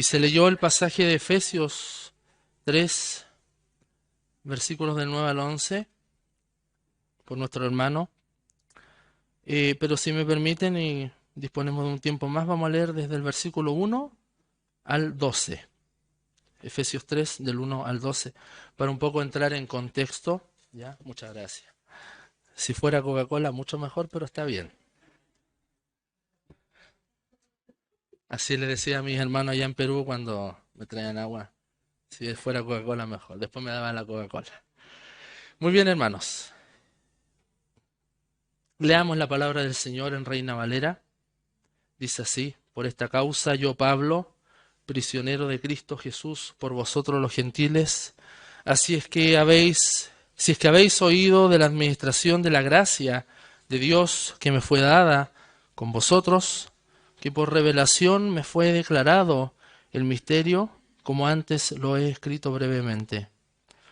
se leyó el pasaje de Efesios 3, versículos del 9 al 11, por nuestro hermano. Pero si me permiten y disponemos de un tiempo más, vamos a leer desde el versículo 1 al 12. Efesios 3, del 1 al 12, para un poco entrar en contexto. ¿Ya? Muchas gracias. Si fuera Coca-Cola, mucho mejor, pero está bien. Así le decía a mis hermanos allá en Perú cuando me traían agua. Si fuera Coca-Cola, mejor. Después me daban la Coca-Cola. Muy bien, hermanos. Leamos la palabra del Señor en Reina Valera. Dice así: por esta causa yo, Pablo, prisionero de Cristo Jesús, por vosotros los gentiles, si es que habéis oído de la administración de la gracia de Dios que me fue dada con vosotros, que por revelación me fue declarado el misterio, como antes lo he escrito brevemente.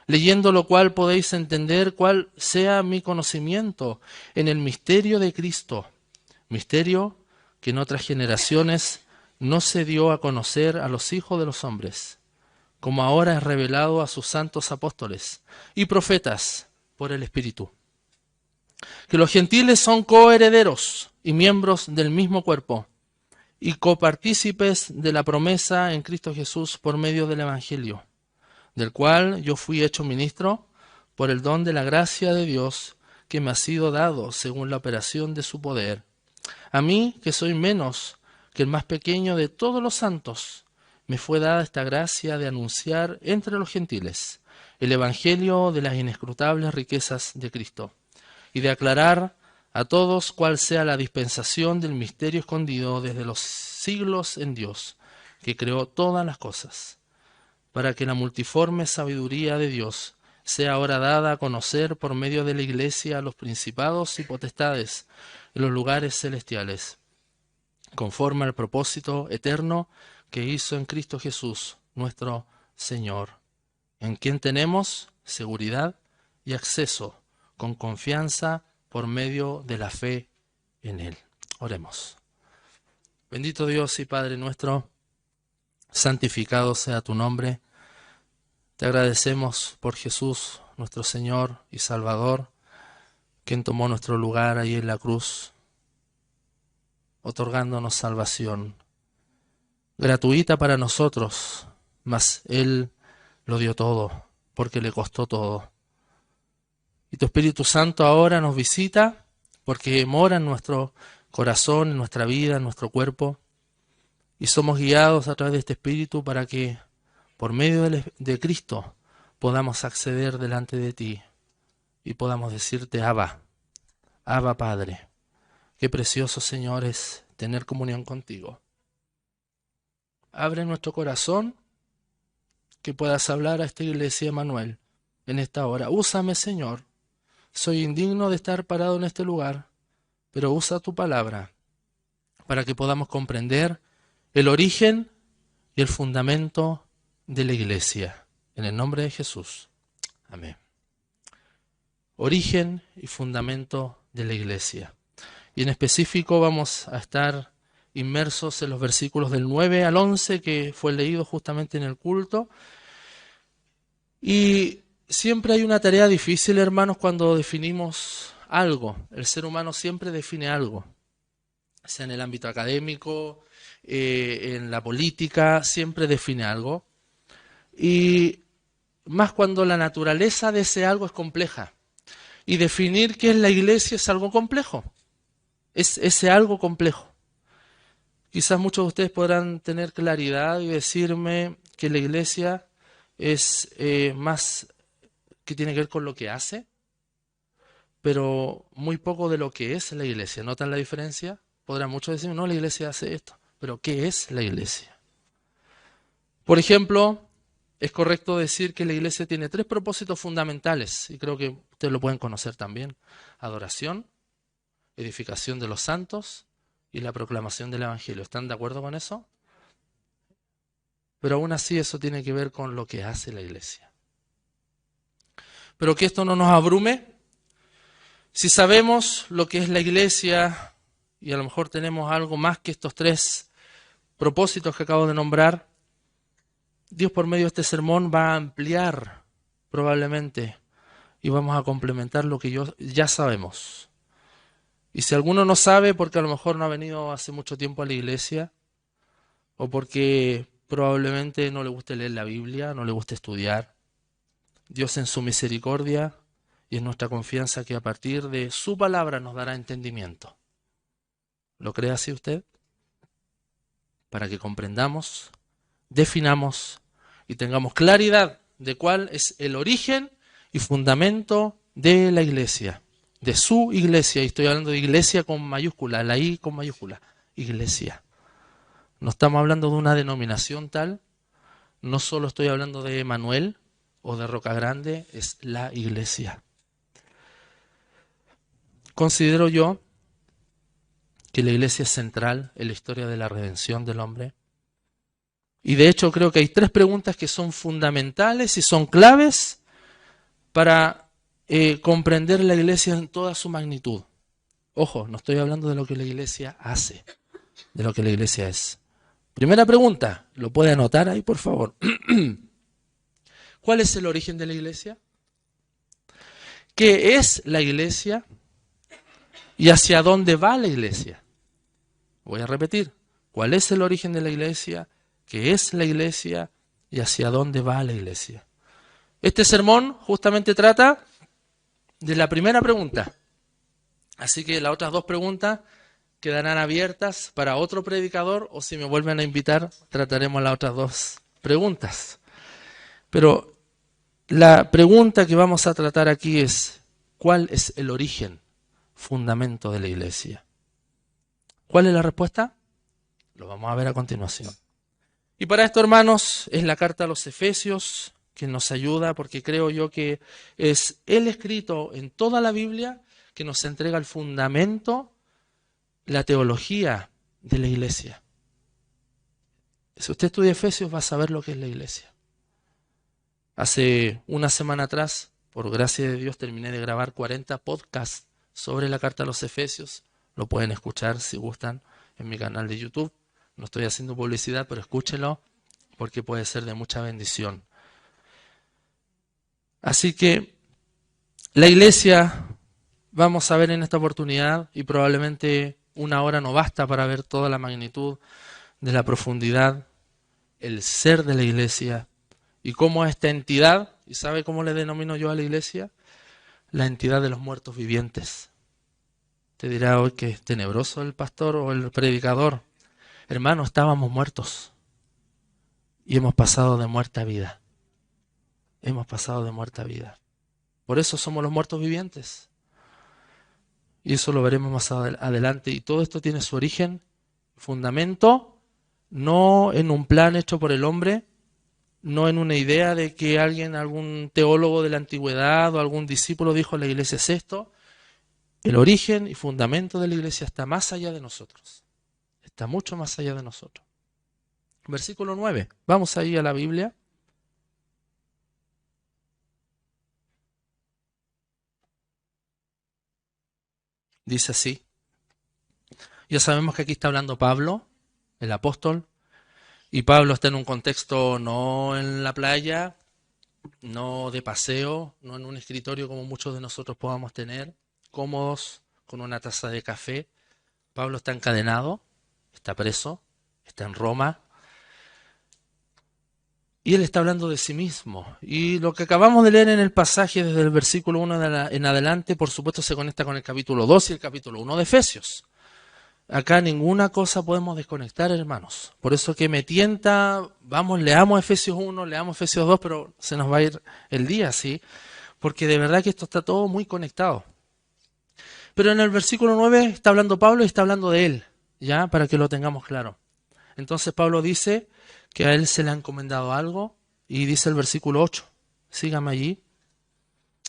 Leyendo lo cual podéis entender cuál sea mi conocimiento en el misterio de Cristo, misterio que en otras generaciones no se dio a conocer a los hijos de los hombres, como ahora es revelado a sus santos apóstoles y profetas por el Espíritu. Que los gentiles son coherederos y miembros del mismo cuerpo, y copartícipes de la promesa en Cristo Jesús por medio del Evangelio, del cual yo fui hecho ministro por el don de la gracia de Dios que me ha sido dado según la operación de su poder. A mí, que soy menos que el más pequeño de todos los santos, me fue dada esta gracia de anunciar entre los gentiles el Evangelio de las inescrutables riquezas de Cristo, y de aclarar a todos cuál sea la dispensación del misterio escondido desde los siglos en Dios, que creó todas las cosas, para que la multiforme sabiduría de Dios sea ahora dada a conocer por medio de la Iglesia a los principados y potestades en los lugares celestiales, conforme al propósito eterno que hizo en Cristo Jesús, nuestro Señor, en quien tenemos seguridad y acceso con confianza por medio de la fe en Él. Oremos. Bendito Dios y Padre nuestro, santificado sea tu nombre. Te agradecemos por Jesús, nuestro Señor y Salvador, quien tomó nuestro lugar ahí en la cruz, otorgándonos salvación gratuita para nosotros, mas Él lo dio todo, porque le costó todo. Y tu Espíritu Santo ahora nos visita, porque mora en nuestro corazón, en nuestra vida, en nuestro cuerpo, y somos guiados a través de este Espíritu para que, por medio de Cristo, podamos acceder delante de ti y podamos decirte: Abba, Abba Padre. Qué precioso, Señor, es tener comunión contigo. Abre nuestro corazón, que puedas hablar a esta iglesia, Emanuel, en esta hora. Úsame, Señor. Soy indigno de estar parado en este lugar, pero usa tu palabra para que podamos comprender el origen y el fundamento de la iglesia. En el nombre de Jesús. Amén. Origen y fundamento de la iglesia. Y en específico vamos a estar inmersos en los versículos del 9 al 11 que fue leído justamente en el culto. Y siempre hay una tarea difícil, hermanos, cuando definimos algo. El ser humano siempre define algo, sea en el ámbito académico, en la política, siempre define algo. Y más cuando la naturaleza de ese algo es compleja. Y definir qué es la iglesia es algo complejo. Es ese algo complejo. Quizás muchos de ustedes podrán tener claridad y decirme que la iglesia es más que tiene que ver con lo que hace, pero muy poco de lo que es la iglesia. ¿Notan la diferencia? Podrán muchos decir: no, la iglesia hace esto. Pero ¿qué es la iglesia? Por ejemplo, es correcto decir que la iglesia tiene 3 propósitos fundamentales, y creo que ustedes lo pueden conocer también: adoración, edificación de los santos y la proclamación del Evangelio. ¿Están de acuerdo con eso? Pero aún así eso tiene que ver con lo que hace la iglesia. Pero que esto no nos abrume. Si sabemos lo que es la iglesia, y a lo mejor tenemos algo más que estos 3 propósitos que acabo de nombrar, Dios por medio de este sermón va a ampliar probablemente y vamos a complementar lo que ya sabemos. Y si alguno no sabe porque a lo mejor no ha venido hace mucho tiempo a la iglesia o porque probablemente no le guste leer la Biblia, no le guste estudiar, Dios en su misericordia y en nuestra confianza que a partir de su palabra nos dará entendimiento. ¿Lo cree así usted? Para que comprendamos, definamos y tengamos claridad de cuál es el origen y fundamento de la iglesia, de su iglesia. Y estoy hablando de iglesia con mayúscula, la I con mayúscula, iglesia. No estamos hablando de una denominación tal, no solo estoy hablando de Emanuel o de Roca Grande, es la iglesia. Considero yo que la iglesia es central en la historia de la redención del hombre. Y de hecho creo que hay 3 preguntas que son fundamentales y son claves para comprender la iglesia en toda su magnitud. Ojo, no estoy hablando de lo que la iglesia hace, de lo que la iglesia es. Primera pregunta, ¿lo puede anotar ahí por favor? ¿Cuál es el origen de la iglesia? ¿Qué es la iglesia? ¿Y hacia dónde va la iglesia? Voy a repetir, ¿cuál es el origen de la iglesia? ¿Qué es la iglesia? ¿Y hacia dónde va la iglesia? Este sermón justamente trata de la primera pregunta. Así que las otras 2 preguntas quedarán abiertas para otro predicador o si me vuelven a invitar trataremos las otras 2 preguntas. Pero la pregunta que vamos a tratar aquí es, ¿cuál es el origen, fundamento de la iglesia? ¿Cuál es la respuesta? Lo vamos a ver a continuación. Y para esto, hermanos, es la carta a los Efesios que nos ayuda porque creo yo que es el escrito en toda la Biblia que nos entrega el fundamento, la teología de la iglesia. Si usted estudia Efesios va a saber lo que es la iglesia. Hace una semana atrás, por gracia de Dios, terminé de grabar 40 podcasts sobre la carta a los Efesios. Lo pueden escuchar si gustan en mi canal de YouTube. No estoy haciendo publicidad, pero escúchelo porque puede ser de mucha bendición. Así que la iglesia, vamos a ver en esta oportunidad, y probablemente una hora no basta para ver toda la magnitud de la profundidad, el ser de la iglesia y cómo esta entidad, ¿y sabe cómo le denomino yo a la iglesia? La entidad de los muertos vivientes. Te dirá hoy que es tenebroso el pastor o el predicador. Hermano, estábamos muertos y hemos pasado de muerte a vida. Hemos pasado de muerte a vida. Por eso somos los muertos vivientes. Y eso lo veremos más adelante. Y todo esto tiene su origen, fundamento, no en un plan hecho por el hombre, no en una idea de que alguien, algún teólogo de la antigüedad o algún discípulo dijo la iglesia es esto. El origen y fundamento de la iglesia está más allá de nosotros. Está mucho más allá de nosotros. Versículo 9. Vamos ahí a la Biblia. Dice así. Ya sabemos que aquí está hablando Pablo, el apóstol, y Pablo está en un contexto no en la playa, no de paseo, no en un escritorio como muchos de nosotros podamos tener, cómodos, con una taza de café. Pablo está encadenado, está preso, está en Roma, y él está hablando de sí mismo. Y lo que acabamos de leer en el pasaje desde el versículo 1 en adelante, por supuesto se conecta con el capítulo 2 y el capítulo 1 de Efesios. Acá ninguna cosa podemos desconectar, hermanos. Por eso que me tienta, vamos, leamos Efesios 1, leamos Efesios 2, pero se nos va a ir el día, ¿sí? Porque de verdad que esto está todo muy conectado. Pero en el versículo 9 está hablando Pablo y está hablando de él, ¿ya? Para que lo tengamos claro. Entonces Pablo dice que a él se le ha encomendado algo y dice el versículo 8, sígame allí.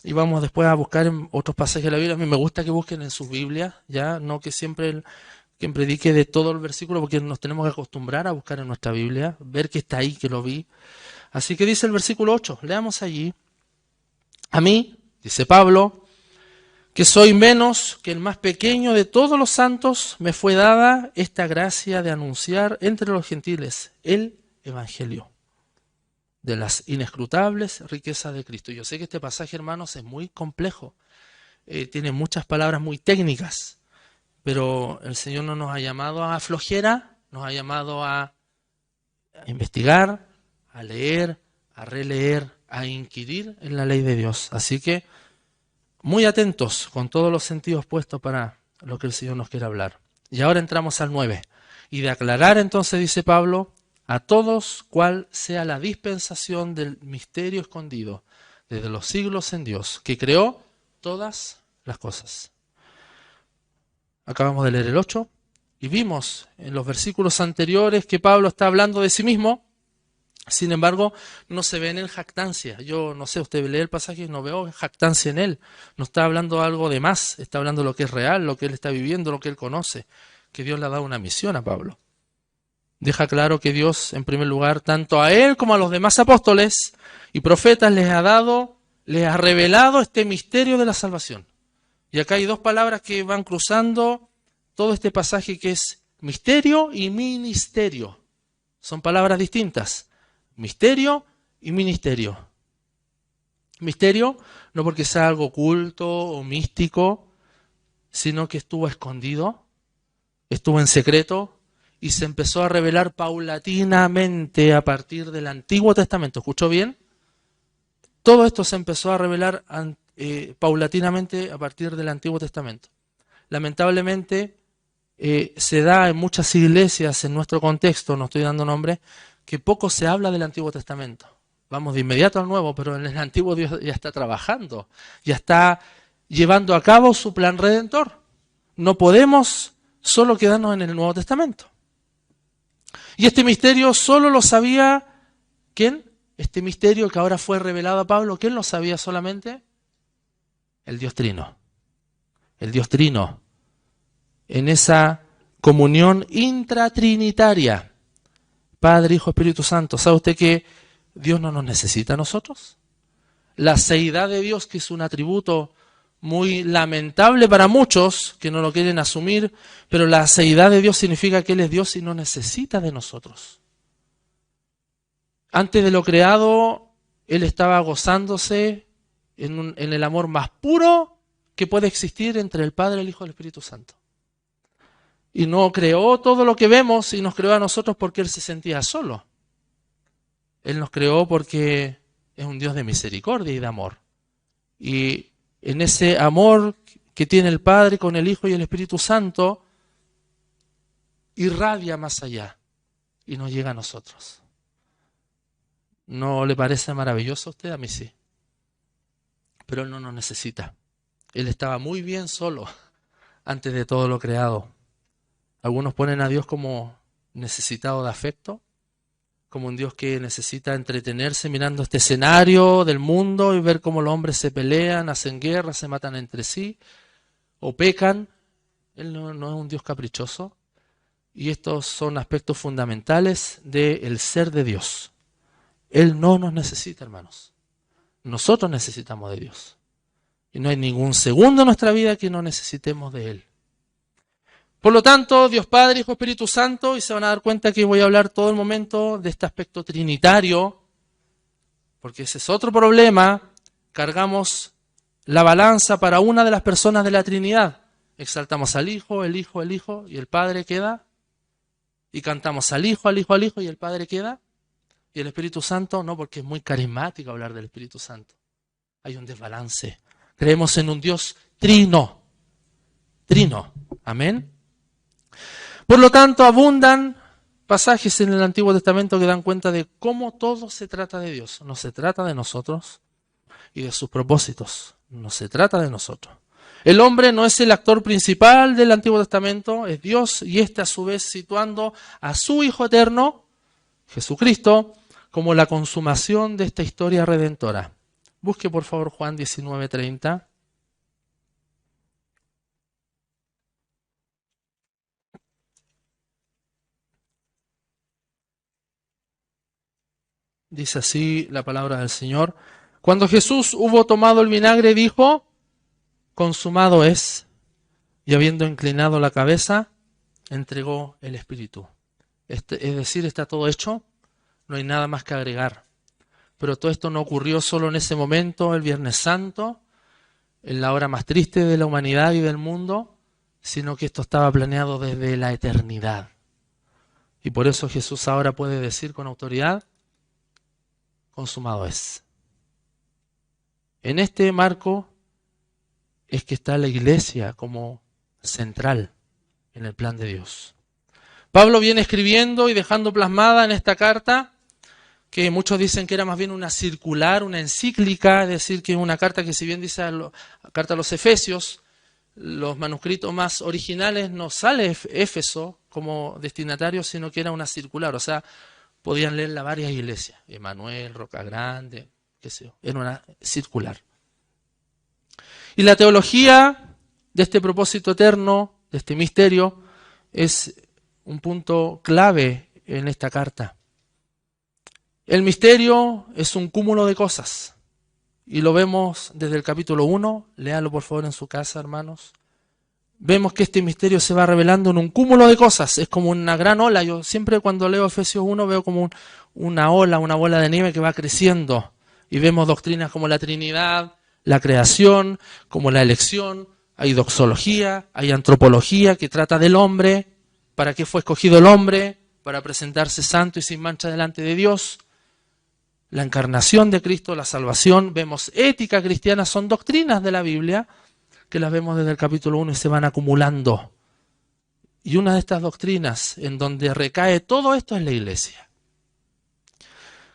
Y vamos después a buscar en otros pasajes de la Biblia. A mí me gusta que busquen en sus Biblias, ¿ya? No que siempre quien predique de todo el versículo, porque nos tenemos que acostumbrar a buscar en nuestra Biblia, ver que está ahí, que lo vi. Así que dice el versículo 8, leamos allí. A mí, dice Pablo, que soy menos que el más pequeño de todos los santos, me fue dada esta gracia de anunciar entre los gentiles el Evangelio. de las inescrutables riquezas de Cristo. Yo sé que este pasaje, hermanos, es muy complejo, tiene muchas palabras muy técnicas, pero el Señor no nos ha llamado a flojera, nos ha llamado a investigar, a leer, a releer, a inquirir en la ley de Dios. Así que muy atentos, con todos los sentidos puestos para lo que el Señor nos quiere hablar. Y ahora entramos al 9. Y de aclarar entonces, dice Pablo, a todos cuál sea la dispensación del misterio escondido desde los siglos en Dios, que creó todas las cosas. Acabamos de leer el 8 y vimos en los versículos anteriores que Pablo está hablando de sí mismo. Sin embargo, no se ve en él jactancia. Yo no sé, usted lee el pasaje y no veo jactancia en él. No está hablando algo de más, está hablando de lo que es real, lo que él está viviendo, lo que él conoce. Que Dios le ha dado una misión a Pablo. Deja claro que Dios, en primer lugar, tanto a él como a los demás apóstoles y profetas les ha revelado este misterio de la salvación. Y acá hay dos palabras que van cruzando todo este pasaje, que es misterio y ministerio. Son palabras distintas. Misterio y ministerio. Misterio no porque sea algo oculto o místico, sino que estuvo escondido, estuvo en secreto y se empezó a revelar paulatinamente a partir del Antiguo Testamento. ¿Escuchó bien? Todo esto se empezó a revelar paulatinamente a partir del Antiguo Testamento. Lamentablemente se da en muchas iglesias en nuestro contexto, no estoy dando nombre, que poco se habla del Antiguo Testamento. Vamos de inmediato al Nuevo, pero en el Antiguo Dios ya está trabajando, ya está llevando a cabo su plan redentor. No podemos solo quedarnos en el Nuevo Testamento. Y este misterio solo lo sabía, ¿quién? Este misterio que ahora fue revelado a Pablo, ¿quién lo sabía solamente? El Dios Trino. El Dios Trino. En esa comunión intratrinitaria. Padre, Hijo, Espíritu Santo. ¿Sabe usted que Dios no nos necesita a nosotros? La seidad de Dios, que es un atributo muy lamentable para muchos que no lo quieren asumir, pero la seidad de Dios significa que Él es Dios y no necesita de nosotros. Antes de lo creado, Él estaba gozándose en el amor más puro que puede existir entre el Padre, el Hijo y el Espíritu Santo. Y no creó todo lo que vemos y nos creó a nosotros porque Él se sentía solo. Él nos creó porque es un Dios de misericordia y de amor. Y en ese amor que tiene el Padre con el Hijo y el Espíritu Santo, irradia más allá y nos llega a nosotros. ¿No le parece maravilloso a usted? A mí sí. Pero Él no nos necesita. Él estaba muy bien solo antes de todo lo creado. Algunos ponen a Dios como necesitado de afecto, como un Dios que necesita entretenerse mirando este escenario del mundo y ver cómo los hombres se pelean, hacen guerra, se matan entre sí o pecan. Él no es un Dios caprichoso. Y estos son aspectos fundamentales del ser de Dios. Él no nos necesita, hermanos. Nosotros necesitamos de Dios. Y no hay ningún segundo en nuestra vida que no necesitemos de Él. Por lo tanto, Dios Padre, Hijo, Espíritu Santo, y se van a dar cuenta que voy a hablar todo el momento de este aspecto trinitario, porque ese es otro problema. Cargamos la balanza para una de las personas de la Trinidad. Exaltamos al Hijo, el Hijo, el Hijo, y el Padre queda. Y cantamos al Hijo, al Hijo, al Hijo, y el Padre queda. Y el Espíritu Santo, no, porque es muy carismático hablar del Espíritu Santo. Hay un desbalance. Creemos en un Dios trino. Trino. Amén. Por lo tanto, abundan pasajes en el Antiguo Testamento que dan cuenta de cómo todo se trata de Dios. No se trata de nosotros y de sus propósitos. No se trata de nosotros. El hombre no es el actor principal del Antiguo Testamento, es Dios, y este a su vez situando a su Hijo eterno, Jesucristo, como la consumación de esta historia redentora. Busque por favor Juan 19:30. Dice así la palabra del Señor. Cuando Jesús hubo tomado el vinagre, dijo, consumado es. Y habiendo inclinado la cabeza, entregó el Espíritu. Es decir, está todo hecho, no hay nada más que agregar. pero todo esto no ocurrió solo en ese momento, el Viernes Santo, en la hora más triste de la humanidad y del mundo, sino que esto estaba planeado desde la eternidad. Y por eso Jesús ahora puede decir con autoridad, consumado es. En este marco es que está la iglesia como central en el plan de Dios. Pablo viene escribiendo y dejando plasmada en esta carta, que muchos dicen que era más bien una circular, una encíclica, es decir, que una carta que si bien dice carta a los Efesios, los manuscritos más originales no sale Éfeso como destinatario, sino que era una circular, o sea, podían leerla varias iglesias, Emanuel, Roca Grande, qué sé yo, era una circular. Y la teología de este propósito eterno, de este misterio, es un punto clave en esta carta. El misterio es un cúmulo de cosas y lo vemos desde el capítulo 1, léalo por favor en su casa, hermanos. Vemos que este misterio se va revelando en un cúmulo de cosas, es como una gran ola. Yo siempre cuando leo Efesios 1 veo como una ola, una bola de nieve que va creciendo y vemos doctrinas como la Trinidad, la creación, como la elección, hay doxología, hay antropología que trata del hombre, para qué fue escogido el hombre, para presentarse santo y sin mancha delante de Dios. La encarnación de Cristo, la salvación, vemos ética cristiana, son doctrinas de la Biblia que las vemos desde el capítulo 1 y se van acumulando. Y una de estas doctrinas en donde recae todo esto es la iglesia,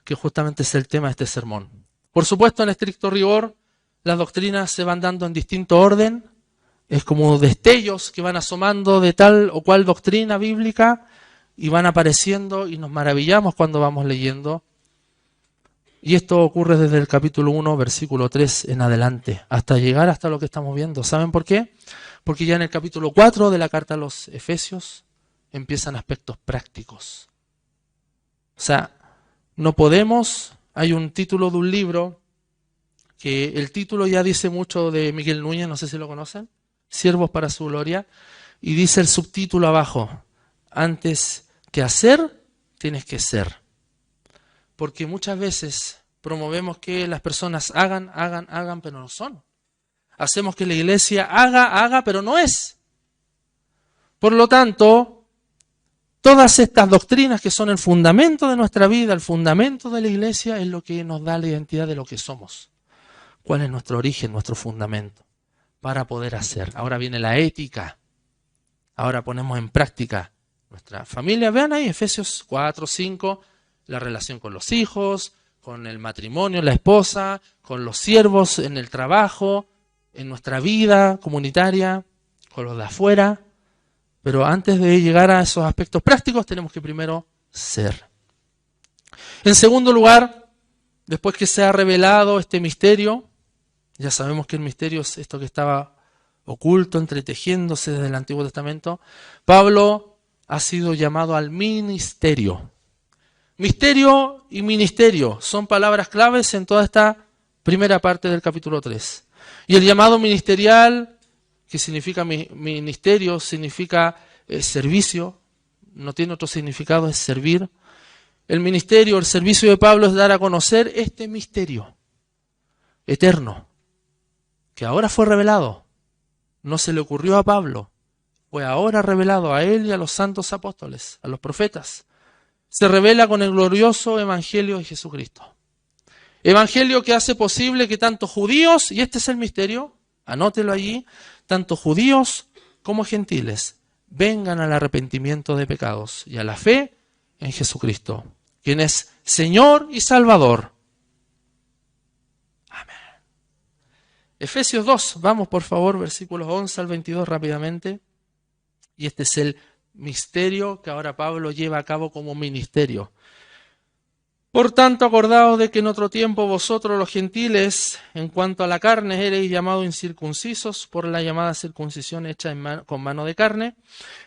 que justamente es el tema de este sermón. Por supuesto, en estricto rigor, las doctrinas se van dando en distinto orden, es como destellos que van asomando de tal o cual doctrina bíblica y van apareciendo y nos maravillamos cuando vamos leyendo. Y esto ocurre desde el capítulo 1, versículo 3 en adelante, hasta llegar hasta lo que estamos viendo. ¿Saben por qué? Porque ya en el capítulo 4 de la carta a los Efesios empiezan aspectos prácticos. O sea, no podemos, hay un título de un libro, que el título ya dice mucho de Miguel Núñez, no sé si lo conocen, Siervos para su gloria, y dice el subtítulo abajo, antes que hacer, tienes que ser. Porque muchas veces promovemos que las personas hagan, pero no son. Hacemos que la iglesia haga, pero no es. Por lo tanto, todas estas doctrinas que son el fundamento de nuestra vida, el fundamento de la iglesia, es lo que nos da la identidad de lo que somos. ¿Cuál es nuestro origen, nuestro fundamento? Para poder hacer. Ahora viene la ética. Ahora ponemos en práctica nuestra familia. Vean ahí, Efesios 4, 5, la relación con los hijos, con el matrimonio, la esposa, con los siervos en el trabajo, en nuestra vida comunitaria, con los de afuera. Pero antes de llegar a esos aspectos prácticos, tenemos que primero ser. En segundo lugar, después que se ha revelado este misterio, ya sabemos que el misterio es esto que estaba oculto, entretejiéndose desde el Antiguo Testamento, Pablo ha sido llamado al ministerio. Misterio y ministerio son palabras claves en toda esta primera parte del capítulo 3. Y el llamado ministerial, que significa ministerio, significa servicio, no tiene otro significado, es servir. El ministerio, el servicio de Pablo es dar a conocer este misterio eterno, que ahora fue revelado. No se le ocurrió a Pablo, fue ahora revelado a él y a los santos apóstoles, a los profetas. Se revela con el glorioso evangelio de Jesucristo. Evangelio que hace posible que tanto judíos, y este es el misterio, anótelo allí, tanto judíos como gentiles vengan al arrepentimiento de pecados y a la fe en Jesucristo, quien es Señor y Salvador. Amén. Efesios 2, vamos por favor, versículos 11 al 22 rápidamente. Y este es el misterio que ahora Pablo lleva a cabo como ministerio. Por tanto, acordaos de que en otro tiempo vosotros los gentiles, en cuanto a la carne, erais llamados incircuncisos por la llamada circuncisión hecha con mano de carne.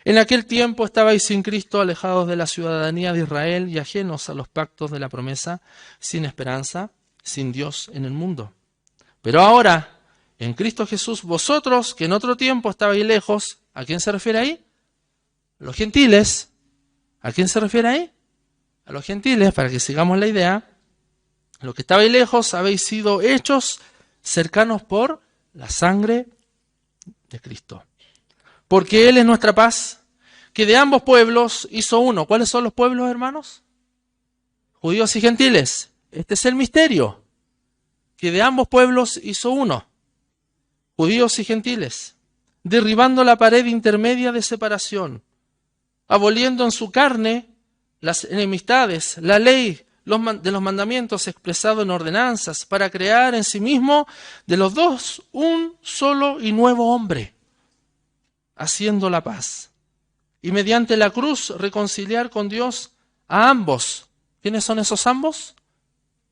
En aquel tiempo estabais sin Cristo, alejados de la ciudadanía de Israel y ajenos a los pactos de la promesa, sin esperanza, sin Dios en el mundo. Pero ahora, en Cristo Jesús, vosotros, que en otro tiempo estabais lejos, ¿a quién se refiere ahí? Los gentiles. ¿A quién se refiere ahí? A los gentiles, para que sigamos la idea. Los que estabais lejos habéis sido hechos cercanos por la sangre de Cristo. Porque Él es nuestra paz, que de ambos pueblos hizo uno. ¿Cuáles son los pueblos, hermanos? Judíos y gentiles. Este es el misterio. Que de ambos pueblos hizo uno. Judíos y gentiles. Derribando la pared intermedia de separación. Aboliendo en su carne las enemistades, la ley de los mandamientos expresado en ordenanzas, para crear en sí mismo de los dos un solo y nuevo hombre, haciendo la paz. Y mediante la cruz reconciliar con Dios a ambos. ¿Quiénes son esos ambos?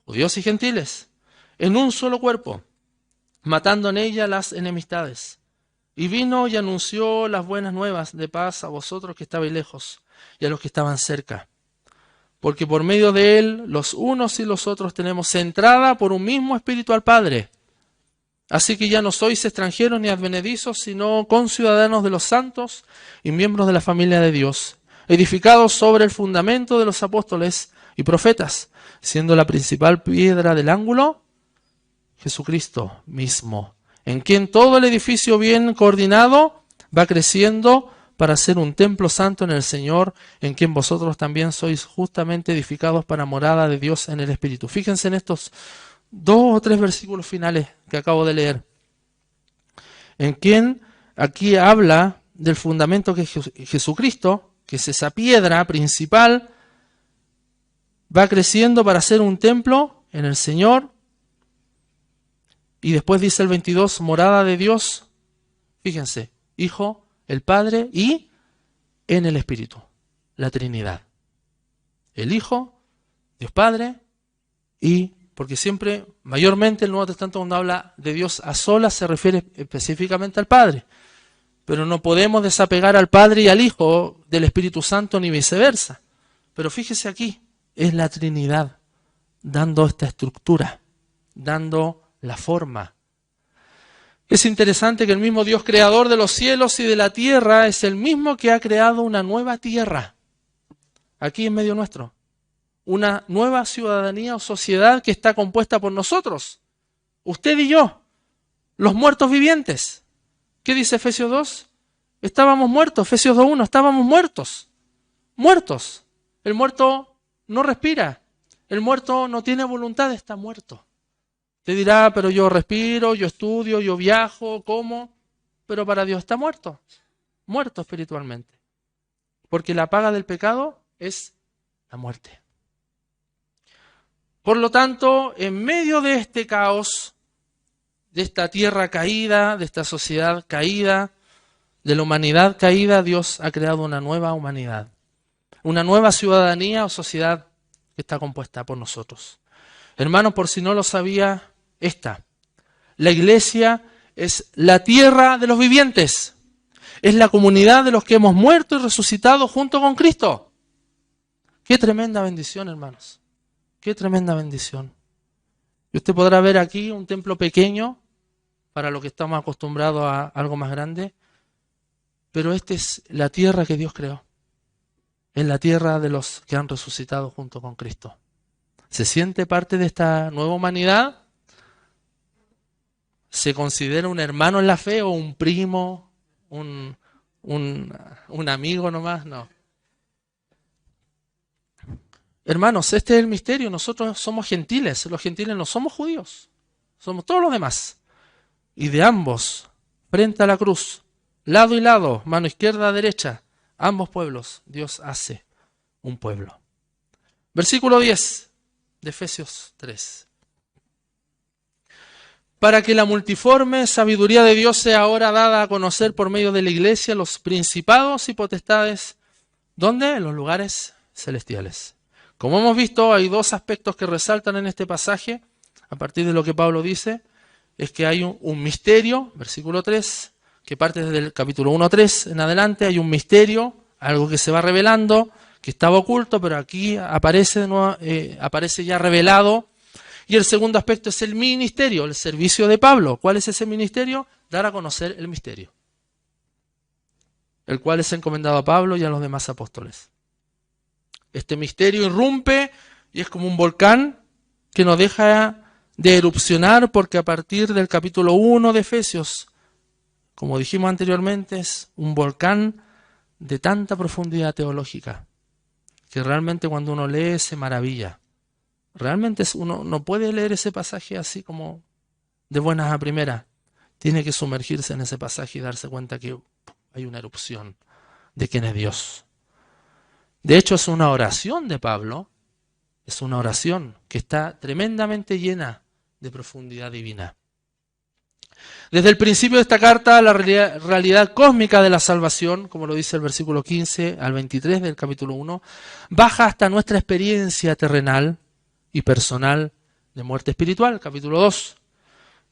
Judíos y gentiles, en un solo cuerpo, matando en ella las enemistades. Y vino y anunció las buenas nuevas de paz a vosotros que estabais lejos y a los que estaban cerca. Porque por medio de él, los unos y los otros tenemos entrada por un mismo espíritu al Padre. Así que ya no sois extranjeros ni advenedizos, sino conciudadanos de los santos y miembros de la familia de Dios, edificados sobre el fundamento de los apóstoles y profetas, siendo la principal piedra del ángulo Jesucristo mismo, en quien todo el edificio bien coordinado va creciendo para ser un templo santo en el Señor, en quien vosotros también sois justamente edificados para morada de Dios en el Espíritu. Fíjense en estos 2 o 3 versículos finales que acabo de leer, en quien aquí habla del fundamento que es Jesucristo, que es esa piedra principal, va creciendo para ser un templo en el Señor. Y después dice el 22, morada de Dios, fíjense, Hijo, el Padre y en el Espíritu, la Trinidad. El Hijo, Dios Padre y, porque siempre, mayormente el Nuevo Testamento cuando habla de Dios a solas se refiere específicamente al Padre. Pero no podemos desapegar al Padre y al Hijo del Espíritu Santo ni viceversa. Pero fíjese aquí, es la Trinidad dando esta estructura, dando la forma. Es interesante que el mismo Dios creador de los cielos y de la tierra es el mismo que ha creado una nueva tierra, aquí en medio nuestro. Una nueva ciudadanía o sociedad que está compuesta por nosotros, usted y yo, los muertos vivientes. ¿Qué dice Efesios 2? Estábamos muertos, Efesios 2:1, estábamos muertos. Muertos. El muerto no respira, el muerto no tiene voluntad, está muerto. Te dirá, pero yo respiro, yo estudio, yo viajo, como, pero para Dios está muerto, muerto espiritualmente. Porque la paga del pecado es la muerte. Por lo tanto, en medio de este caos, de esta tierra caída, de esta sociedad caída, de la humanidad caída, Dios ha creado una nueva humanidad, una nueva ciudadanía o sociedad que está compuesta por nosotros. Hermanos, por si no lo sabía, la iglesia es la tierra de los vivientes, es la comunidad de los que hemos muerto y resucitado junto con Cristo. Qué tremenda bendición, hermanos, qué tremenda bendición. Y usted podrá ver aquí un templo pequeño para lo que estamos acostumbrados a algo más grande, pero esta es la tierra que Dios creó, es la tierra de los que han resucitado junto con Cristo. ¿Se siente parte de esta nueva humanidad? ¿Se considera un hermano en la fe o un primo, un amigo nomás? No. Hermanos, este es el misterio. Nosotros somos gentiles. Los gentiles no somos judíos. Somos todos los demás. Y de ambos, frente a la cruz, lado y lado, mano izquierda, derecha, ambos pueblos, Dios hace un pueblo. Versículo 10 de Efesios 3. Para que la multiforme sabiduría de Dios sea ahora dada a conocer por medio de la iglesia los principados y potestades, ¿dónde? En los lugares celestiales. Como hemos visto, hay 2 aspectos que resaltan en este pasaje, a partir de lo que Pablo dice, es que hay un misterio, versículo 3, que parte desde el capítulo 1-3 en adelante, hay un misterio, algo que se va revelando, que estaba oculto, pero aquí aparece de nuevo, aparece ya revelado. Y el segundo aspecto es el ministerio, el servicio de Pablo. ¿Cuál es ese ministerio? Dar a conocer el misterio, el cual es encomendado a Pablo y a los demás apóstoles. Este misterio irrumpe y es como un volcán que no deja de erupcionar porque a partir del capítulo 1 de Efesios, como dijimos anteriormente, es un volcán de tanta profundidad teológica que realmente cuando uno lee se maravilla. Realmente uno no puede leer ese pasaje así como de buenas a primeras. Tiene que sumergirse en ese pasaje y darse cuenta que hay una erupción de quién es Dios. De hecho, es una oración de Pablo, es una oración que está tremendamente llena de profundidad divina. Desde el principio de esta carta, la realidad cósmica de la salvación, como lo dice el versículo 15 al 23 del capítulo 1, baja hasta nuestra experiencia terrenal y personal de muerte espiritual, capítulo 2.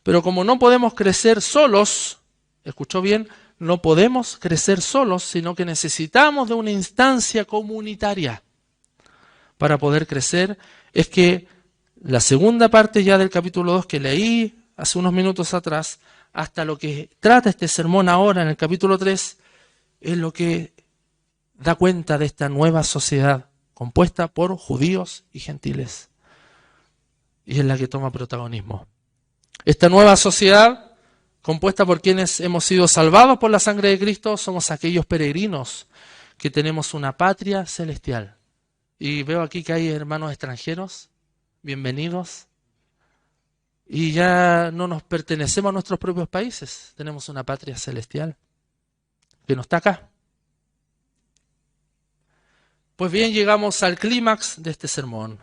Pero como no podemos crecer solos, escuchó bien, no podemos crecer solos, sino que necesitamos de una instancia comunitaria para poder crecer. Es que la segunda parte ya del capítulo 2 que leí hace unos minutos atrás, hasta lo que trata este sermón ahora en el capítulo 3, es lo que da cuenta de esta nueva sociedad compuesta por judíos y gentiles. Y es la que toma protagonismo. Esta nueva sociedad, compuesta por quienes hemos sido salvados por la sangre de Cristo, somos aquellos peregrinos que tenemos una patria celestial. Y veo aquí que hay hermanos extranjeros, bienvenidos. Y ya no nos pertenecemos a nuestros propios países, tenemos una patria celestial que no está acá. Pues bien, llegamos al clímax de este sermón.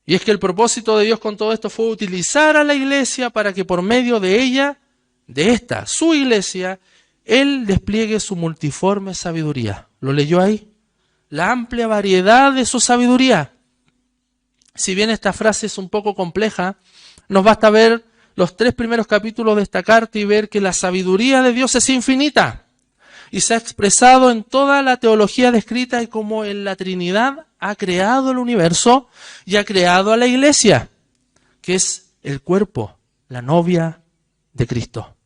Y es que el propósito de Dios con todo esto fue utilizar a la iglesia para que por medio de ella, de esta, su iglesia, Él despliegue su multiforme sabiduría. ¿Lo leyó ahí? La amplia variedad de su sabiduría. Si bien esta frase es un poco compleja, nos basta ver los 3 primeros capítulos de esta carta y ver que la sabiduría de Dios es infinita y se ha expresado en toda la teología descrita y como en la Trinidad ha creado el universo y ha creado a la iglesia, que es el cuerpo, la novia de Cristo.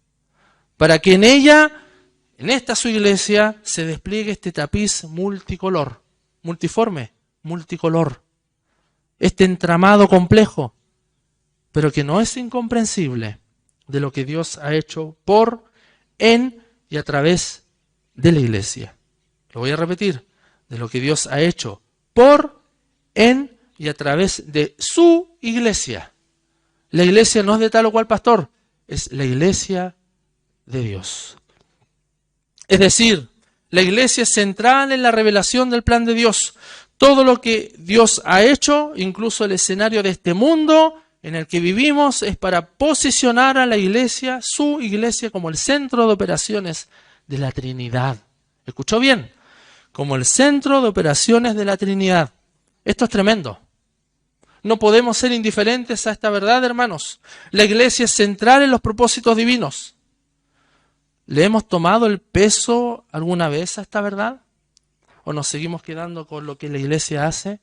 Para que en ella, en esta su iglesia, se despliegue este tapiz multicolor, multiforme, multicolor. Este entramado complejo, pero que no es incomprensible, de lo que Dios ha hecho por, en y a través de la iglesia. Lo voy a repetir, de lo que Dios ha hecho por, en y a través de su iglesia. La iglesia no es de tal o cual pastor, es la iglesia de Dios. Es decir, la iglesia es central en la revelación del plan de Dios. Todo lo que Dios ha hecho, incluso el escenario de este mundo en el que vivimos, es para posicionar a la iglesia, su iglesia, como el centro de operaciones de la Trinidad. ¿Escuchó bien? Como el centro de operaciones de la Trinidad. Esto es tremendo. No podemos ser indiferentes a esta verdad, hermanos. La iglesia es central en los propósitos divinos. ¿Le hemos tomado el peso alguna vez a esta verdad? ¿O nos seguimos quedando con lo que la iglesia hace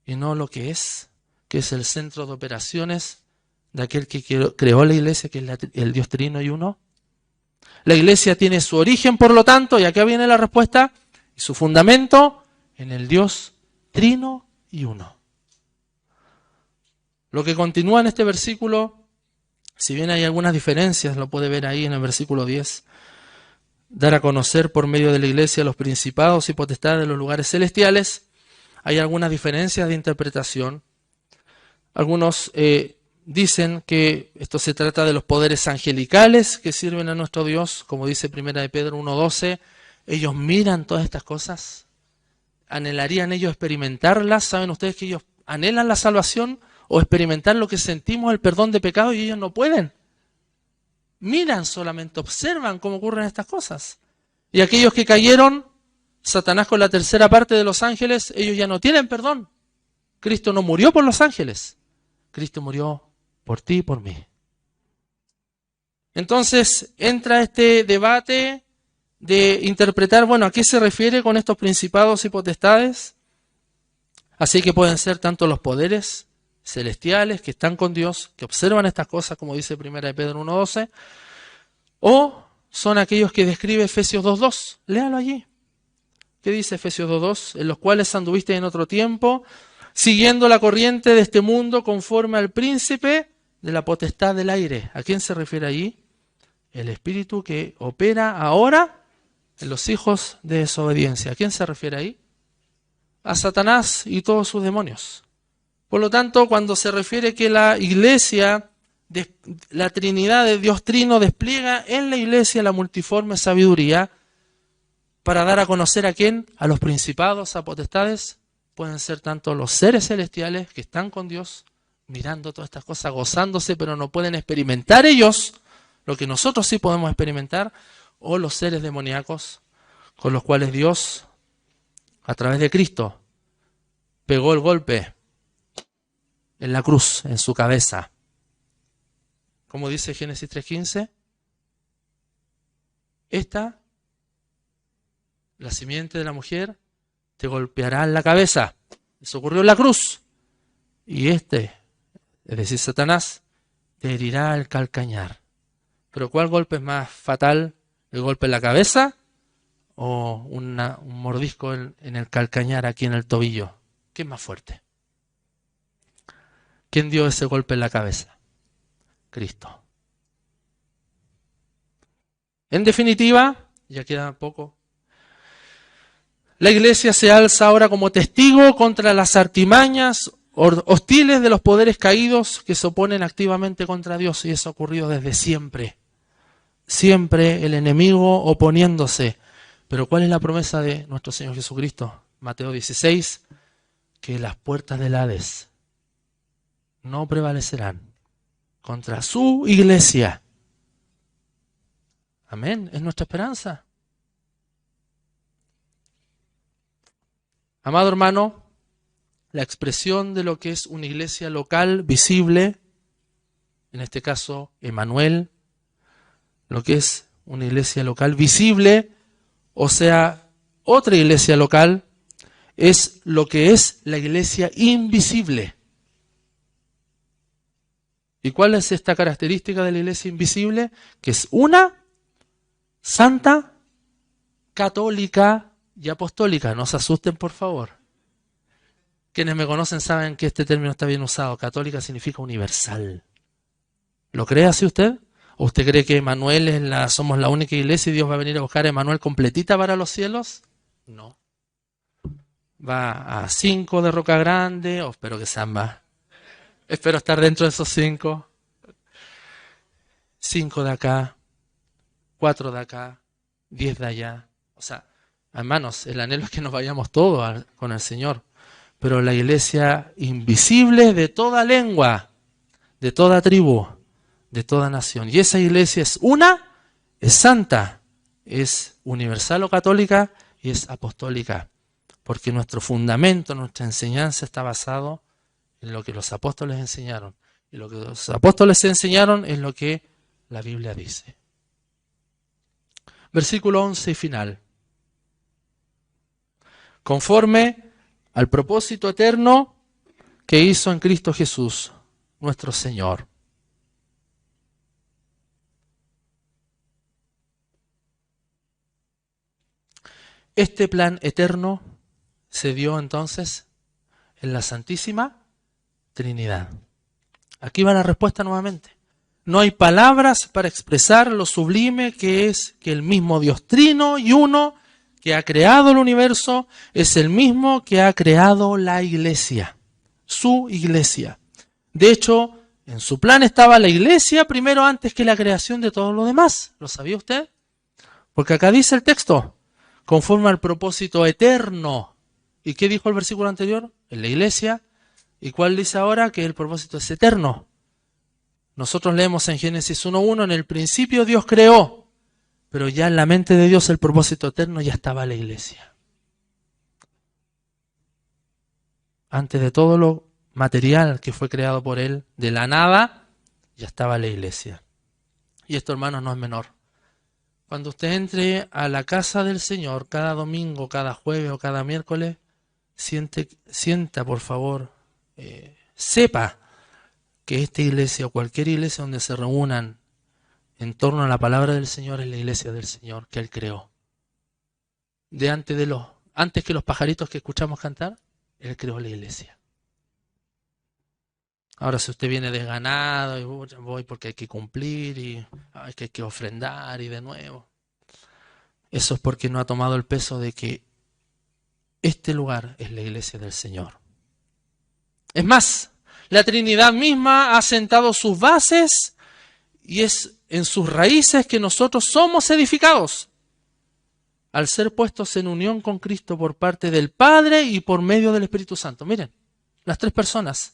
y no lo que es el centro de operaciones de aquel que creó la iglesia, que es el Dios Trino y Uno? La iglesia tiene su origen, por lo tanto, y acá viene la respuesta, y su fundamento en el Dios Trino y Uno. Lo que continúa en este versículo, si bien hay algunas diferencias, lo puede ver ahí en el versículo 10, dar a conocer por medio de la iglesia los principados y potestades de los lugares celestiales. Hay algunas diferencias de interpretación. Algunos dicen que esto se trata de los poderes angelicales que sirven a nuestro Dios, como dice 1 de Pedro 1:12. Ellos miran todas estas cosas, anhelarían ellos experimentarlas. ¿Saben ustedes que ellos anhelan la salvación o experimentar lo que sentimos, el perdón de pecados, y ellos no pueden? Miran solamente, observan cómo ocurren estas cosas. Y aquellos que cayeron, Satanás con la tercera parte de los ángeles, ellos ya no tienen perdón. Cristo no murió por los ángeles, Cristo murió por ti y por mí. Entonces entra este debate de interpretar, bueno, ¿a qué se refiere con estos principados y potestades? Así que pueden ser tanto los poderes celestiales que están con Dios, que observan estas cosas, como dice 1 de Pedro 1:12, o son aquellos que describe Efesios 2:2. Léalo allí. ¿Qué dice Efesios 2:2? En los cuales anduviste en otro tiempo, siguiendo la corriente de este mundo conforme al príncipe de la potestad del aire. ¿A quién se refiere allí? El espíritu que opera ahora en los hijos de desobediencia. ¿A quién se refiere ahí? A Satanás y todos sus demonios. Por lo tanto, cuando se refiere que la iglesia, la Trinidad de Dios Trino despliega en la iglesia la multiforme sabiduría para dar a conocer a quién, a los principados, a potestades, pueden ser tanto los seres celestiales que están con Dios, mirando todas estas cosas, gozándose, pero no pueden experimentar ellos lo que nosotros sí podemos experimentar, o los seres demoníacos con los cuales Dios, a través de Cristo, pegó el golpe en la cruz, en su cabeza. Como dice Génesis 3:15, la simiente de la mujer, te golpeará en la cabeza. Eso ocurrió en la cruz. Y es decir, Satanás, te herirá el calcañar. Pero ¿cuál golpe es más fatal? ¿El golpe en la cabeza o un mordisco en el calcañar aquí en el tobillo? ¿Qué es más fuerte? ¿Quién dio ese golpe en la cabeza? Cristo. En definitiva, ya queda poco, la iglesia se alza ahora como testigo contra las artimañas hostiles de los poderes caídos que se oponen activamente contra Dios, y eso ha ocurrido desde siempre. Siempre el enemigo oponiéndose. Pero ¿cuál es la promesa de nuestro Señor Jesucristo? Mateo 16, que las puertas del Hades no prevalecerán contra su iglesia. Amén, es nuestra esperanza. Amado hermano, la expresión de lo que es una iglesia local, visible, en este caso Emmanuel, lo que es una iglesia local visible, o sea, otra iglesia local, es lo que es la iglesia invisible. ¿Y cuál es esta característica de la iglesia invisible? Que es una, santa, católica y apostólica. No se asusten, por favor. Quienes me conocen saben que este término está bien usado. Católica significa universal. ¿Lo cree así usted? ¿O usted cree que Emmanuel somos la única iglesia y Dios va a venir a buscar a Emmanuel completita para los cielos? No. Va a 5 de Roca Grande, o espero que sean más. Espero estar dentro de esos 5. 5 de acá, 4 de acá, 10 de allá. O sea, hermanos, el anhelo es que nos vayamos todos con el Señor. Pero la iglesia invisible de toda lengua, de toda tribu, de toda nación. Y esa iglesia es una, es santa, es universal o católica y es apostólica. Porque nuestro fundamento, nuestra enseñanza está basado en lo que los apóstoles enseñaron. Y lo que los apóstoles enseñaron es lo que la Biblia dice. Versículo 11 y final. Conforme al propósito eterno que hizo en Cristo Jesús, nuestro Señor. Este plan eterno se dio entonces en la Santísima Trinidad. Aquí va la respuesta nuevamente. No hay palabras para expresar lo sublime que es que el mismo Dios Trino y Uno que ha creado el universo es el mismo que ha creado la iglesia, su iglesia. De hecho, en su plan estaba la iglesia primero antes que la creación de todo lo demás. ¿Lo sabía usted? Porque acá dice el texto, conforme al propósito eterno. ¿Y qué dijo el versículo anterior? En la iglesia. ¿Y cuál dice ahora? Que el propósito es eterno. Nosotros leemos en Génesis 1:1, en el principio Dios creó, pero ya en la mente de Dios el propósito eterno ya estaba la iglesia. Antes de todo lo material que fue creado por Él, de la nada, ya estaba la iglesia. Y esto, hermanos, no es menor. Cuando usted entre a la casa del Señor cada domingo, cada jueves o cada miércoles, sienta, por favor, sepa que esta iglesia o cualquier iglesia donde se reúnan en torno a la palabra del Señor es la iglesia del Señor que Él creó. Antes que los pajaritos que escuchamos cantar, Él creó la iglesia. Ahora, si usted viene desganado y voy porque hay que cumplir y hay que ofrendar y de nuevo, eso es porque no ha tomado el peso de que este lugar es la iglesia del Señor. Es más, la Trinidad misma ha sentado sus bases y es en sus raíces que nosotros somos edificados, al ser puestos en unión con Cristo por parte del Padre y por medio del Espíritu Santo. Miren, las tres personas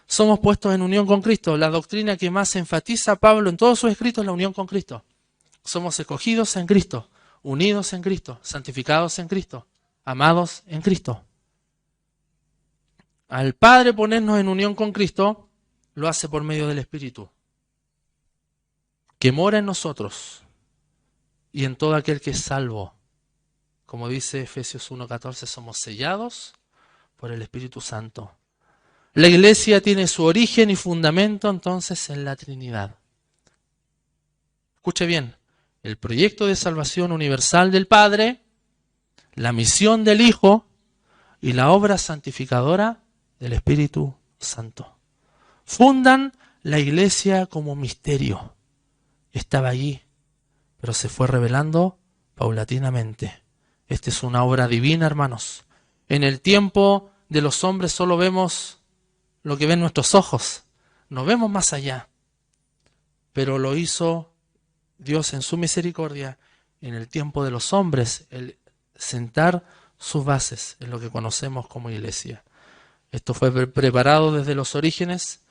somos puestos en unión con Cristo. La doctrina que más enfatiza Pablo en todos sus escritos es la unión con Cristo. Somos escogidos en Cristo, unidos en Cristo, santificados en Cristo, amados en Cristo. Al Padre ponernos en unión con Cristo, lo hace por medio del Espíritu, que mora en nosotros y en todo aquel que es salvo. Como dice Efesios 1:14, somos sellados por el Espíritu Santo. La iglesia tiene su origen y fundamento entonces en la Trinidad. Escuche bien, el proyecto de salvación universal del Padre, la misión del Hijo y la obra santificadora del Espíritu Santo. Fundan la iglesia como misterio. Estaba allí, pero se fue revelando paulatinamente. Esta es una obra divina, hermanos. En el tiempo de los hombres solo vemos lo que ven nuestros ojos. No vemos más allá. Pero lo hizo Dios en su misericordia en el tiempo de los hombres, el sentar sus bases en lo que conocemos como iglesia. Esto fue preparado desde los orígenes,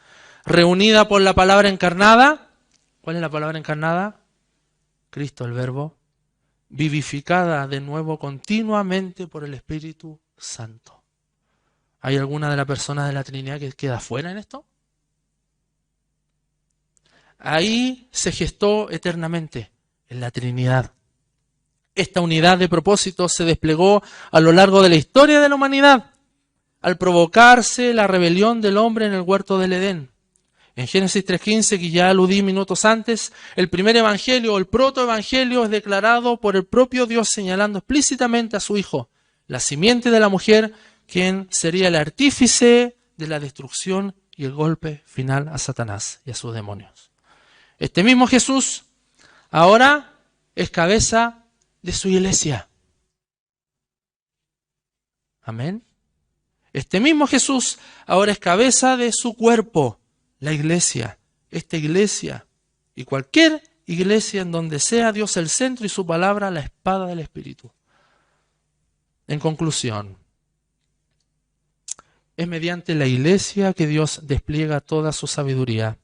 reunida por la palabra encarnada. ¿Cuál es la palabra encarnada? Cristo, el Verbo. Vivificada de nuevo continuamente por el Espíritu Santo. ¿Hay alguna de las personas de la Trinidad que queda fuera en esto? Ahí se gestó eternamente, en la Trinidad. Esta unidad de propósito se desplegó a lo largo de la historia de la humanidad, al provocarse la rebelión del hombre en el huerto del Edén. En Génesis 3:15, que ya aludí minutos antes, el primer evangelio o el protoevangelio es declarado por el propio Dios señalando explícitamente a su Hijo, la simiente de la mujer, quien sería el artífice de la destrucción y el golpe final a Satanás y a sus demonios. Este mismo Jesús ahora es cabeza de su iglesia. Amén. Este mismo Jesús ahora es cabeza de su cuerpo, la iglesia. Esta iglesia y cualquier iglesia en donde sea Dios el centro y su palabra la espada del Espíritu. En conclusión, es mediante la iglesia que Dios despliega toda su sabiduría,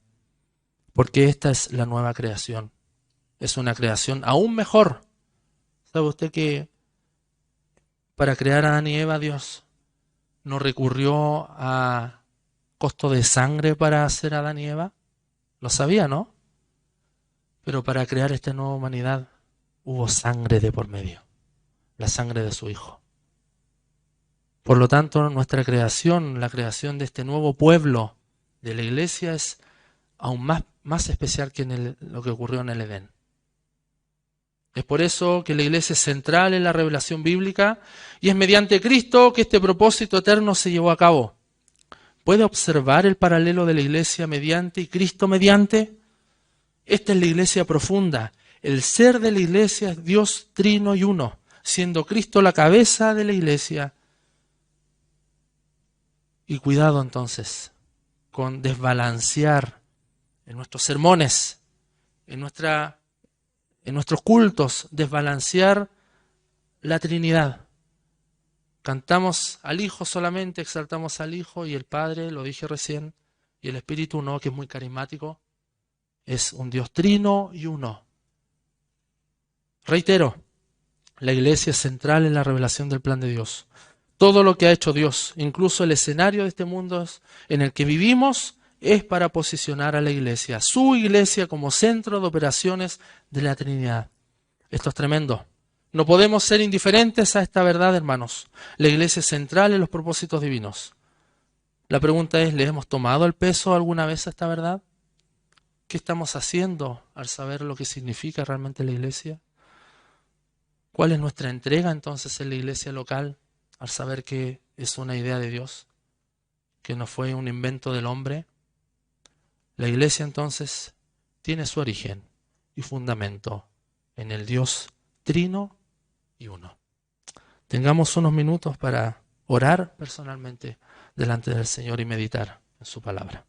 porque esta es la nueva creación. Es una creación aún mejor. ¿Sabe usted que para crear a Adán y Eva Dios no recurrió a costo de sangre para hacer a Adán y Eva? Lo sabía, ¿no? Pero para crear esta nueva humanidad hubo sangre de por medio, la sangre de su Hijo. Por lo tanto, nuestra creación, la creación de este nuevo pueblo de la iglesia es aún más especial que lo que ocurrió en el Edén. Es por eso que la iglesia es central en la revelación bíblica y es mediante Cristo que este propósito eterno se llevó a cabo. ¿Puede observar el paralelo de la iglesia mediante y Cristo mediante? Esta es la iglesia profunda. El ser de la iglesia es Dios trino y uno, siendo Cristo la cabeza de la iglesia. Y cuidado entonces con desbalancear en nuestros sermones, en nuestros cultos, desbalancear la Trinidad. Cantamos al Hijo solamente, exaltamos al Hijo y el Padre, lo dije recién, y el Espíritu no, que es muy carismático, es un Dios trino y uno. Reitero, la iglesia es central en la revelación del plan de Dios. Todo lo que ha hecho Dios, incluso el escenario de este mundo en el que vivimos, es para posicionar a la iglesia, su iglesia como centro de operaciones de la Trinidad. Esto es tremendo. No podemos ser indiferentes a esta verdad, hermanos. La iglesia es central en los propósitos divinos. La pregunta es, ¿le hemos tomado el peso alguna vez a esta verdad? ¿Qué estamos haciendo al saber lo que significa realmente la iglesia? ¿Cuál es nuestra entrega entonces en la iglesia local al saber que es una idea de Dios, que no fue un invento del hombre? La iglesia entonces tiene su origen y fundamento en el Dios trino y uno. Tengamos unos minutos para orar personalmente delante del Señor y meditar en su palabra.